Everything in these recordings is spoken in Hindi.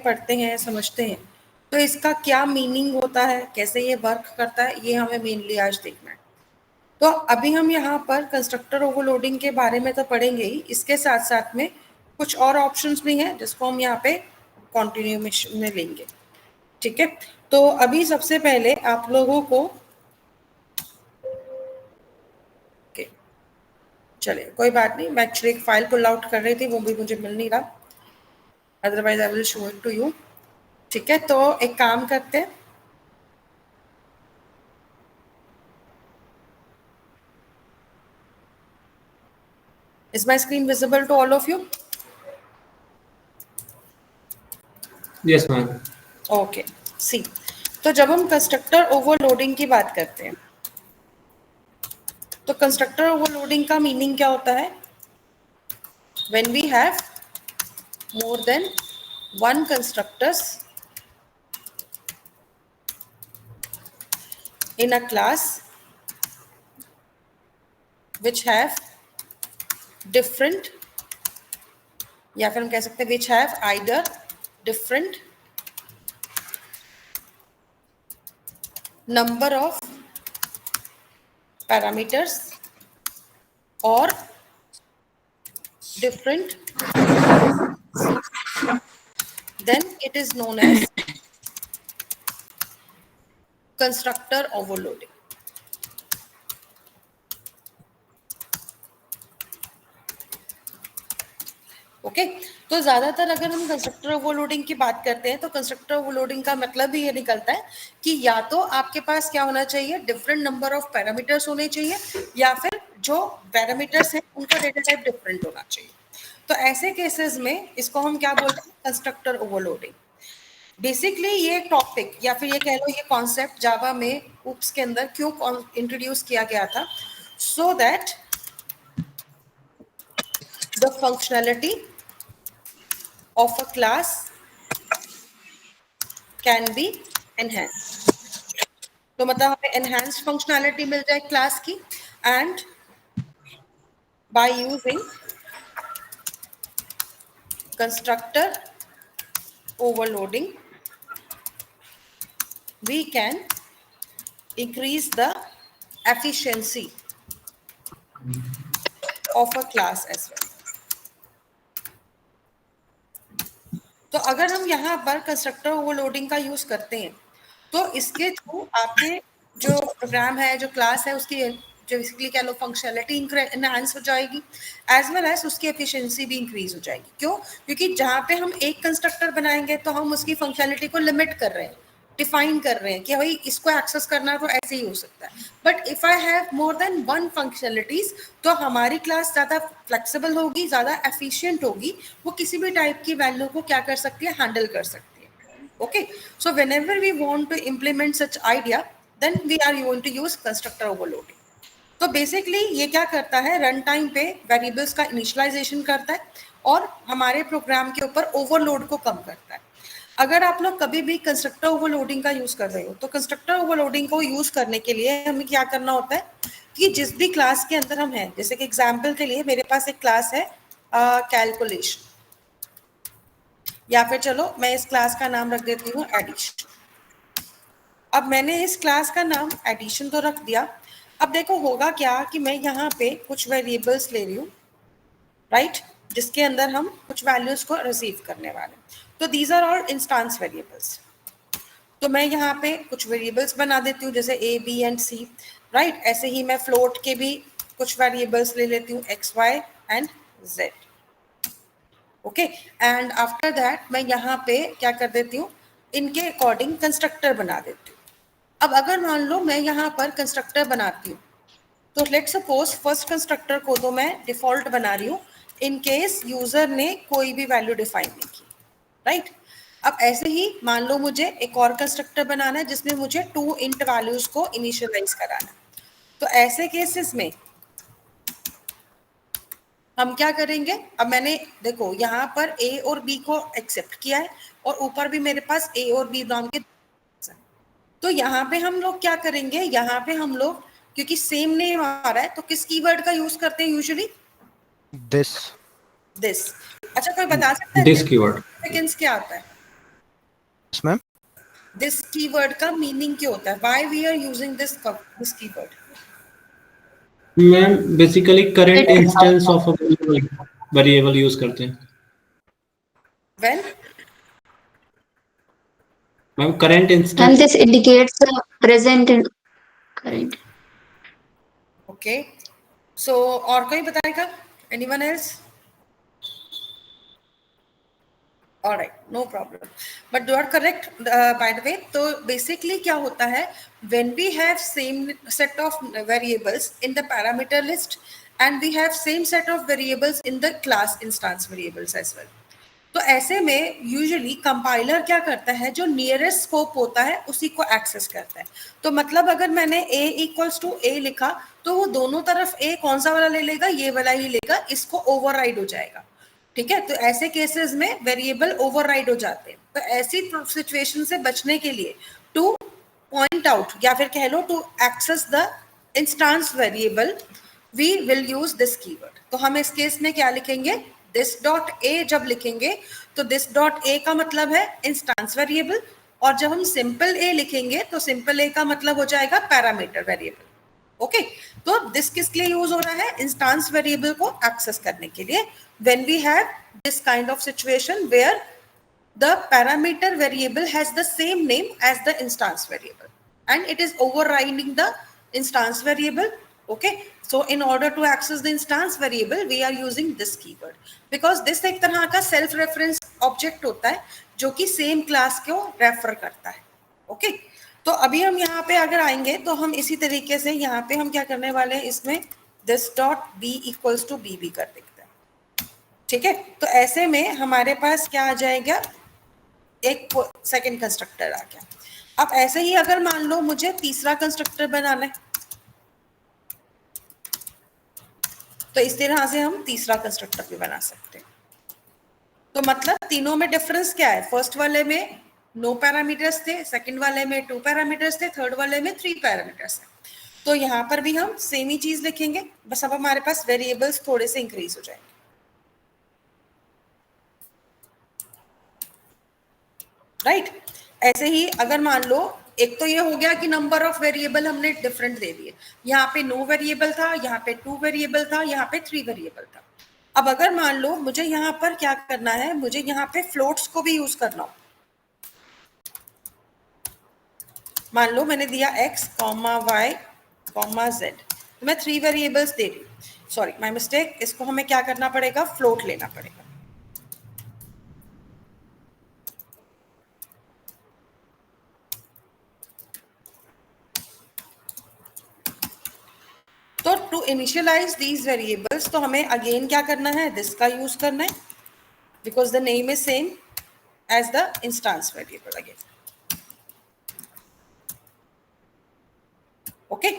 पढ़ते हैं, समझते हैं, तो इसका क्या मीनिंग होता है, कैसे ये वर्क करता है, ये हमें मेनली आज देखना है। तो अभी हम यहाँ पर कंस्ट्रक्टर ओवरलोडिंग के बारे में तो पढ़ेंगे ही, इसके साथ साथ में कुछ और ऑप्शंस भी हैं जिसको हम यहाँ पे कंटिन्यूएशन में लेंगे, ठीक है। तो अभी सबसे पहले आप लोगों को चलिए कोई बात नहीं, मैं एक्चुअली एक फाइल पुल आउट कर रही थी, वो भी मुझे मिल नहीं रहा, otherwise I will show it to you, ठीक है। तो एक काम करते हैं, is my screen visible to all of you? Yes ma'am. Okay, see, तो जब हम कंस्ट्रक्टर ओवरलोडिंग की बात करते हैं, तो कंस्ट्रक्टर ओवरलोडिंग का मीनिंग क्या होता है? When we have more than one constructors in a class which have different, या फिर हम कह सकते हैं which have either different number of parameters or different, then it is known as constructor overloading. Okay, तो ज्यादातर अगर हम कंस्ट्रक्टर ओवरलोडिंग की बात करते हैं तो कंस्ट्रक्टर ओवरलोडिंग का मतलब ही ये निकलता है कि या तो आपके पास क्या होना चाहिए, डिफरेंट नंबर ऑफ पैरामीटर्स होने चाहिए, या फिर जो पैरामीटर्स हैं उनका डेटा टाइप डिफरेंट होना चाहिए। तो ऐसे केसेस में इसको हम क्या बोलते हैं, कंस्ट्रक्टर ओवरलोडिंग। बेसिकली ये टॉपिक या फिर ये कह लो ये कॉन्सेप्ट जावा में ऊप्स के अंदर क्यों इंट्रोड्यूस किया गया था, so that the functionality of a class can be enhanced। तो मतलब हमें enhanced functionality मिल जाए क्लास की, and by using constructor overloading we can increase the efficiency of a class as well। तो अगर हम यहाँ पर कंस्ट्रक्टर ओवरलोडिंग का यूज करते हैं तो इसके थ्रू आपके जो प्रोग्राम है, जो क्लास है, उसकी जो बेसिकली कह लो फंक्शनैलिटी इनहांस हो जाएगी, एज वेल एज उसकी एफिशिएंसी भी इंक्रीज हो जाएगी। क्यों? क्योंकि जहाँ पे हम एक कंस्ट्रक्टर बनाएंगे तो हम उसकी फंक्शनैलिटी को लिमिट कर रहे हैं, डिफाइन कर रहे हैं कि भाई इसको एक्सेस करना है तो ऐसे ही हो सकता है। But if I have more than one functionalities तो हमारी क्लास ज्यादा फ्लेक्सिबल होगी, ज्यादा एफिशिएंट होगी, वो किसी भी टाइप की वैल्यू को क्या कर सकती है, हैंडल कर सकती है। Okay, so whenever we want to implement such idea then we are going to use constructor overloading. तो बेसिकली ये क्या करता है, रन टाइम पे वेरिएबल्स का इनिशियलाइजेशन करता है और हमारे प्रोग्राम के ऊपर ओवरलोड को कम करता है। अगर आप लोग कभी भी कंस्ट्रक्टर ओवरलोडिंग का यूज कर रहे हो तो कंस्ट्रक्टर ओवरलोडिंग को यूज करने के लिए हमें क्या करना होता है कि जिस भी क्लास के अंदर हम हैं, जैसे कि एग्जांपल के लिए मेरे पास एक क्लास है कैलकुलेशन, या फिर चलो मैं इस क्लास का नाम रख देती हूँ एडिशन। अब मैंने इस क्लास का नाम एडिशन तो रख दिया। अब देखो होगा क्या कि मैं यहाँ पे कुछ वेरिएबल्स ले रही हूँ, राइट, जिसके अंदर हम कुछ वैल्यूज को रिसीव करने वाले। तो these are all instance variables. तो मैं यहाँ पे कुछ वेरिएबल्स बना देती हूँ जैसे A B and C, right. ऐसे ही मैं फ्लोट के भी कुछ वेरिएबल्स ले लेती हूँ X Y and Z. Okay, and after that मैं यहाँ पे क्या कर देती हूँ, इनके अकॉर्डिंग कंस्ट्रक्टर बना देती हूँ। अब अगर मान लो मैं यहाँ पर कंस्ट्रक्टर बनाती हूँ तो लेट्स सपोज फर्स्ट कंस्ट्रक्टर को तो मैं डिफॉल्ट बना रही हूँ इन केस यूजर ने कोई भी वैल्यू डिफाइन नहीं की, राइट। अब ऐसे ही मान लो मुझे एक और कंस्ट्रक्टर बनाना है जिसमें मुझे 2 इंट वैल्यूज को इनिशियलाइज कराना है। तो ऐसे केसेस में हम क्या करेंगे, अब मैंने देखो यहाँ पर ए और बी को एक्सेप्ट किया है और ऊपर भी मेरे पास ए और बी नाम के, तो यहाँ पे हम लोग क्या करेंगे, यहाँ पे हम लोग क्योंकि सेम नेम आ रहा है तो किस कीवर्ड का यूज करते हैं यूजुअली, दिस। दिस। अच्छा कोई बता सकता है दिस कीवर्ड सिग्निफिकेंस क्या आता है? मैम दिस कीवर्ड का मीनिंग क्या होता है? Why we are using this keyword? Ma'am basically current instance of variable use करते हैं when ma'am current And instance this indicates the present and current. Okay so और कोई बताएगा? Anyone else? Alright, no problem, but you are correct by the way. तो बेसिकली क्या होता है, when we have same set of variables in the parameter list and we have same set of variables in the class instance variables as well, तो ऐसे में यूजुअली कंपाइलर क्या करता है, जो नियरेस्ट स्कोप होता है उसी को एक्सेस करता है। तो मतलब अगर मैंने a इक्वल्स टू a लिखा तो वो दोनों तरफ a कौन सा वाला ले लेगा? ये वाला ही लेगा, इसको ओवरराइड हो जाएगा। ठीक है, तो ऐसे केसेस में वेरिएबल ओवरराइड हो जाते हैं। तो ऐसी सिचुएशन से बचने के लिए टू पॉइंट आउट या फिर कह लो to access the instance variable we will use this keyword. तो हम इस केस में क्या लिखेंगे? दिस डॉट ए जब लिखेंगे तो दिस डॉट ए का मतलब है इंस्टेंस वेरिएबल, और जब हम सिंपल ए लिखेंगे तो सिंपल ए का मतलब हो जाएगा पैरामीटर वेरिएबल। ओके, तो दिस किसके लिए यूज हो रहा है? इंस्टेंस वेरिएबल को एक्सेस करने के लिए, when we have this kind of situation where the parameter variable has the same name as the instance variable and it is overriding the instance variable. Okay, so in order to access the instance variable we are using this keyword because this एक तरह का self reference object होता है जो कि same class को refer करता है। okay, तो अभी हम यहाँ पे अगर आएंगे तो हम इसी तरीके से यहाँ पे हम क्या करने वाले हैं, इसमें this dot b equals to b भी कर देते हैं। ठीक है, तो ऐसे में हमारे पास क्या आ जाएगा? एक सेकंड कंस्ट्रक्टर आ गया। अब ऐसे ही अगर मान लो मुझे तीसरा कंस्ट्रक्टर बनाना है तो इस तरह से हम तीसरा कंस्ट्रक्टर भी बना सकते हैं। तो मतलब तीनों में डिफरेंस क्या है? फर्स्ट वाले में नो पैरामीटर्स थे, सेकंड वाले में 2 पैरामीटर्स थे, थर्ड वाले में 3 पैरामीटर्स थे। तो यहाँ पर भी हम सेम ही चीज लिखेंगे, बस अब हमारे पास वेरिएबल्स थोड़े से इंक्रीज हो जाएंगे। राइट, ऐसे ही अगर मान लो एक तो ये हो गया कि नंबर ऑफ वेरिएबल हमने डिफरेंट दे दिए, यहाँ पे 9 वेरिएबल था, यहाँ पे 2 वेरिएबल था, यहाँ पे 3 वेरिएबल था। अब अगर मान लो मुझे यहाँ पर क्या करना है, मुझे यहाँ पे फ्लोट्स को भी यूज करना हो। मान लो मैंने दिया x, y, z, तो मैं 3 वेरिएबल्स दे रही हूँ। सॉरी माय मिस्टेक, इसको हमें क्या करना पड़ेगा? फ्लोट लेना पड़ेगा। तो टू इनिशियलाइज दीज वेरिएबल्स तो हमें अगेन क्या करना है? दिस का यूज करना है because the name is same as the instance variable again. Okay,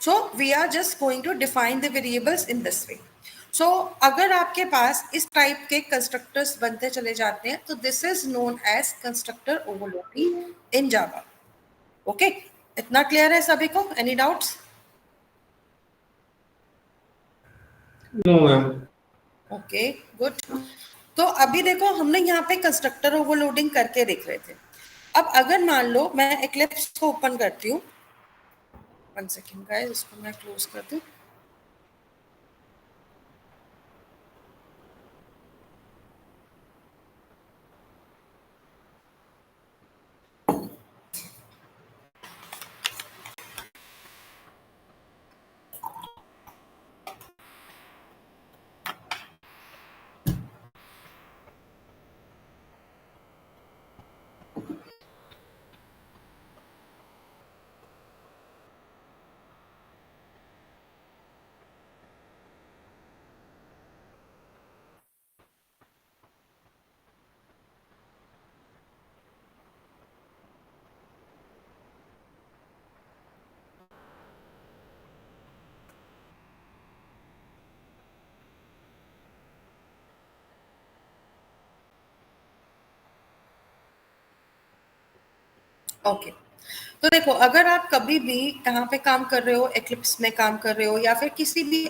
so we are just going to define the variables in this way. So अगर आपके पास इस टाइप के कंस्ट्रक्टर्स बनते चले जाते हैं तो this is known as constructor overloading in Java. Okay, इतना क्लियर है सभी को? Any doubts? No ma'am. Okay good. तो अभी देखो हमने यहाँ पे कंस्ट्रक्टर ओवरलोडिंग करके देख रहे थे। अब अगर मान लो मैं एक्लिप्स को ओपन करती हूँ, 1 सेकेंड गाइस, इसको मैं क्लोज कर दूँ। ओके, तो देखो अगर आप कभी भी कहाँ पे काम कर रहे हो, एक्लिप्स में काम कर रहे हो या फिर किसी भी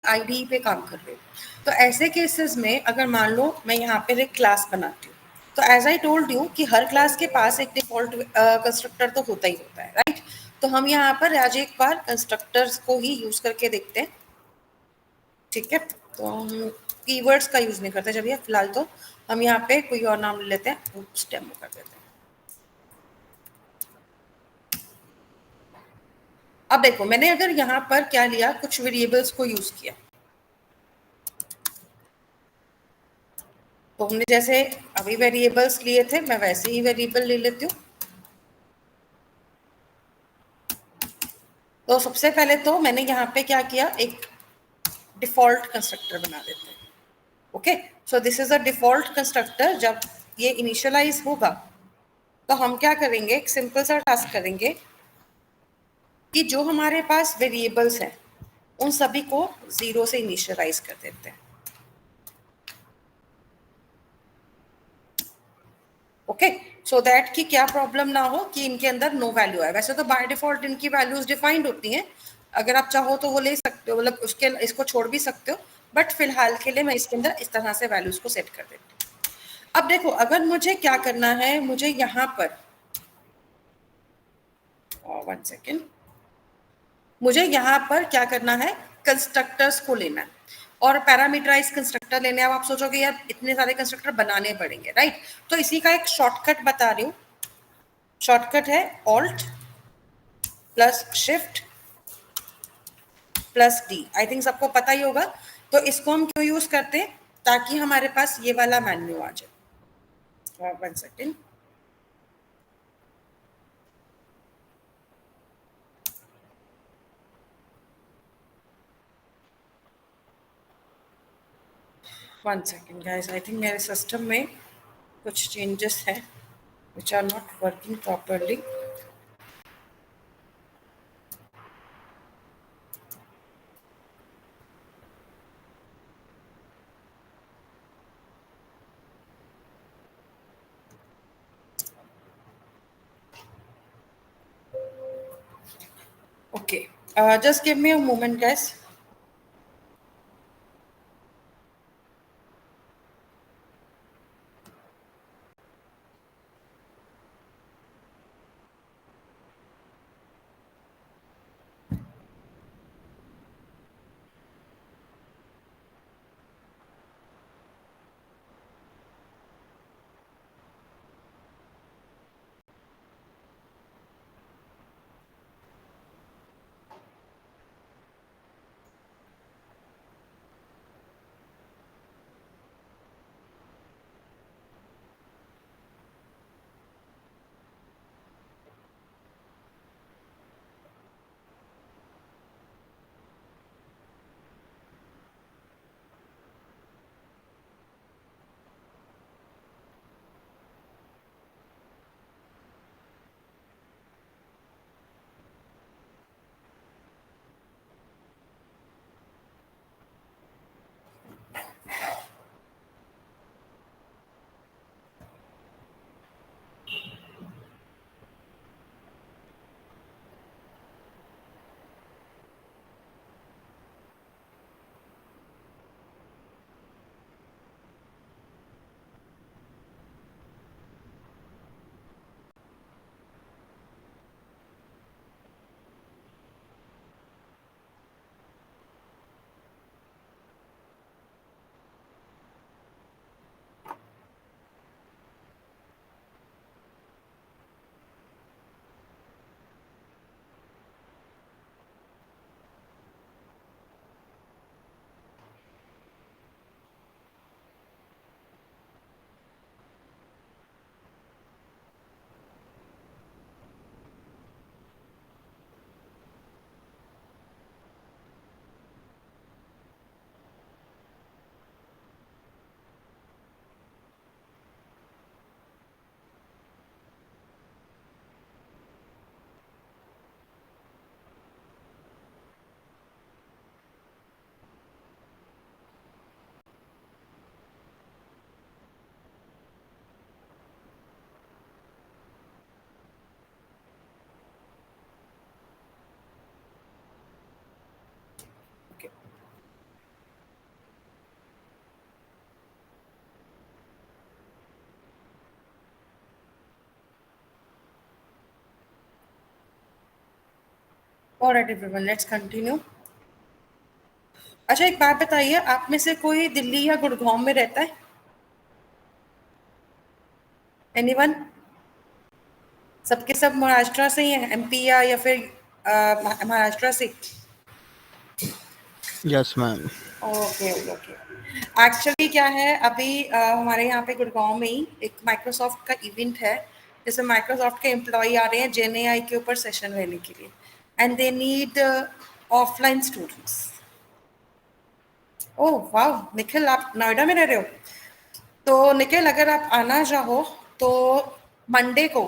आईडी पे काम कर रहे हो, तो ऐसे केसेस में अगर मान लो मैं यहाँ पे एक क्लास बनाती हूँ, तो एज आई टोल्ड यू कि हर क्लास के पास एक डिफॉल्ट कंस्ट्रक्टर तो होता ही होता है, राइट? तो हम यहाँ पर आज एक बार कंस्ट्रक्टर्स को ही यूज करके देखते हैं, ठीक है? तो हम कीवर्ड्स का यूज नहीं करते जब ये, फिलहाल तो हम यहाँ पे कोई और नाम ले लेते हैं, डेमो कर देते हैं। अब देखो मैंने अगर यहाँ पर क्या लिया, कुछ वेरिएबल्स को यूज किया, तो हमने जैसे अभी वेरिएबल्स लिए थे, मैं वैसे ही वेरिएबल ले लेती हूँ। तो सबसे पहले तो मैंने यहाँ पे क्या किया, एक डिफॉल्ट कंस्ट्रक्टर बना देते हैं। Okay, so this is a default constructor. जब ये इनिशियलाइज होगा तो हम क्या करेंगे, एक सिंपल सा टास्क करेंगे कि जो हमारे पास वेरिएबल्स हैं उन सभी को 0 से इनिशियलाइज कर देते हैं। ओके, सो दैट कि क्या प्रॉब्लम ना हो कि इनके अंदर नो वैल्यू है। वैसे तो बाय डिफॉल्ट इनकी वैल्यूज डिफाइंड होती हैं, अगर आप चाहो तो वो ले सकते हो, मतलब उसके इसको छोड़ भी सकते हो, बट फिलहाल के लिए मैं इसके अंदर इस तरह से वैल्यूज को सेट कर देती हूँ। अब देखो अगर मुझे क्या करना है, मुझे यहाँ पर 1 सेकेंड, मुझे यहाँ पर क्या करना है, कंस्ट्रक्टर्स को लेना है और पैरामीटराइज कंस्ट्रक्टर लेने। अब आप सोचोगे यार इतने सारे कंस्ट्रक्टर बनाने पड़ेंगे, राइट? तो इसी का एक शॉर्टकट बता रही हूँ। शॉर्टकट है alt plus shift plus D. I think सबको पता ही होगा। तो इसको हम क्यों यूज करते हैं, ताकि हमारे पास ये वाला मेन्यू आ जाए। 1 सेकेंड, गाइस, आई थिंक मेरे सिस्टम में कुछ चेंजेस हैं which are not working properly. Okay, just give me a moment, guys. Alright everyone, let's continue. अच्छा, एक बात बताइए, आप में से कोई दिल्ली या गुड़गांव में रहता है? एनीवन? सबके सब महाराष्ट्र से ही हैं, एमपी या फिर महाराष्ट्र से? Yes ma'am. Okay okay. Actually क्या है, अभी हमारे यहाँ पे गुड़गांव में ही एक माइक्रोसॉफ्ट का इवेंट है, जिसमें माइक्रोसॉफ्ट के एम्प्लॉय आ रहे हैं जेएनएआई के ऊपर सेशन लेने के लिए, and they need offline students. ओह वाह, निखिल आप नोएडा में रह रहे हो? तो निखिल, अगर आप आना चाहो तो मंडे को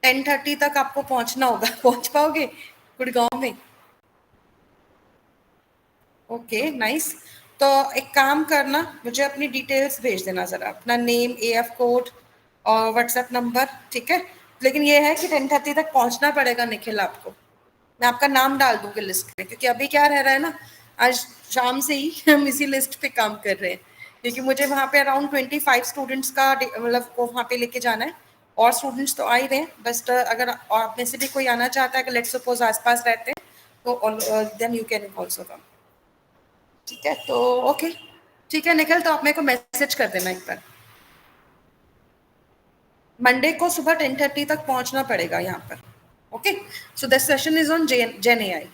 10:30 तक आपको पहुंचना होगा। पहुंच पाओगे गुड़गांव में? Okay nice. तो एक काम करना, मुझे अपनी डिटेल्स भेज देना जरा, अपना नेम, एएफ कोड और व्हाट्सएप नंबर, ठीक है? लेकिन ये है कि 10:30 तक पहुंचना पड़ेगा निखिल आपको। मैं आपका नाम डाल दूंगी लिस्ट पे, क्योंकि अभी क्या रह रहा है ना, आज शाम से ही हम इसी लिस्ट पे काम कर रहे हैं, क्योंकि मुझे वहाँ पे अराउंड 25 स्टूडेंट्स का मतलब को वहाँ पे लेके जाना है। और स्टूडेंट्स तो आ ही रहे हैं, बस अगर आप में से भी कोई आना चाहता है, कि लेट्स सपोज आसपास रहते हैं, तो then you can also come. ठीक है, तो ओके, ठीक है निखिल, तो आप मेरे को मैसेज कर देना एक बार। मंडे को सुबह 10:30 तक पहुंचना पड़ेगा यहाँ पर। Okay, so this session is on Gen AI.